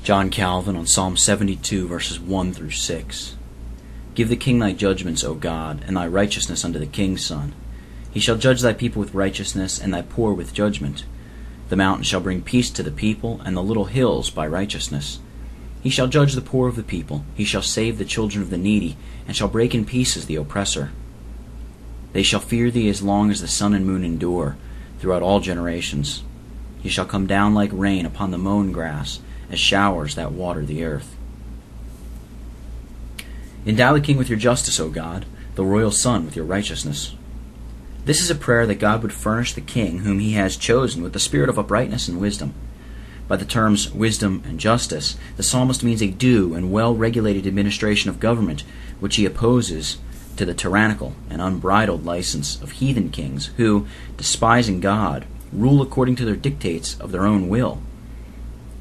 John Calvin on Psalm 72, verses 1 through 6. Give the king thy judgments, O God, and thy righteousness unto the king's son. He shall judge thy people with righteousness, and thy poor with judgment. The mountain shall bring peace to the people, and the little hills by righteousness. He shall judge the poor of the people. He shall save the children of the needy, and shall break in pieces the oppressor. They shall fear thee as long as the sun and moon endure, throughout all generations. He shall come down like rain upon the mown grass, as showers that water the earth. Endow the king with your justice, O God, the royal son with your righteousness. This is a prayer that God would furnish the king whom he has chosen with the spirit of uprightness and wisdom. By the terms wisdom and justice, the psalmist means a due and well-regulated administration of government, which he opposes to the tyrannical and unbridled license of heathen kings who, despising God, rule according to their dictates of their own will.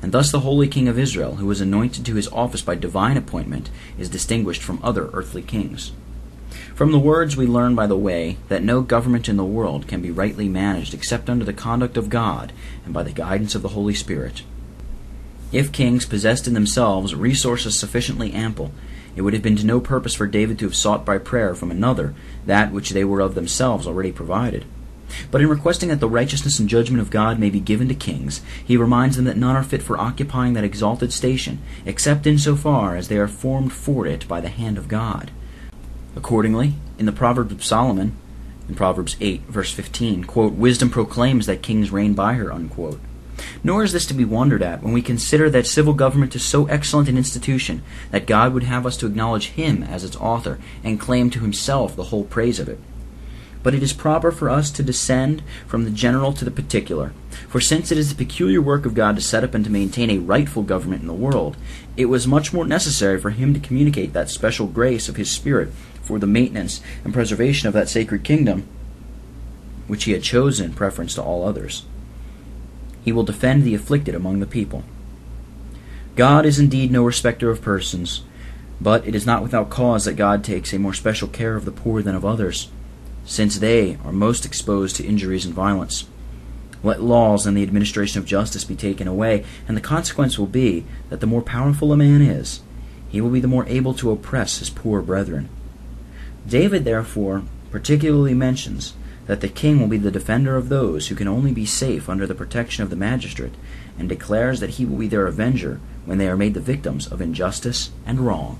And thus the holy king of Israel, who was anointed to his office by divine appointment, is distinguished from other earthly kings. From the words we learn, by the way, that no government in the world can be rightly managed except under the conduct of God and by the guidance of the Holy Spirit. If kings possessed in themselves resources sufficiently ample, it would have been to no purpose for David to have sought by prayer from another that which they were of themselves already provided. But in requesting that the righteousness and judgment of God may be given to kings, he reminds them that none are fit for occupying that exalted station, except in so far as they are formed for it by the hand of God. Accordingly, in the Proverbs of Solomon, in Proverbs 8, verse 15, quote, "Wisdom proclaims that kings reign by her," unquote. Nor is this to be wondered at when we consider that civil government is so excellent an institution that God would have us to acknowledge him as its author and claim to himself the whole praise of it. But it is proper for us to descend from the general to the particular. For since it is the peculiar work of God to set up and to maintain a rightful government in the world, it was much more necessary for him to communicate that special grace of his Spirit for the maintenance and preservation of that sacred kingdom which he had chosen in preference to all others. He will defend the afflicted among the people. God is indeed no respecter of persons, but it is not without cause that God takes a more special care of the poor than of others, since they are most exposed to injuries and violence. Let laws and the administration of justice be taken away, and the consequence will be that the more powerful a man is, he will be the more able to oppress his poor brethren. David, therefore, particularly mentions that the king will be the defender of those who can only be safe under the protection of the magistrate, and declares that he will be their avenger when they are made the victims of injustice and wrong.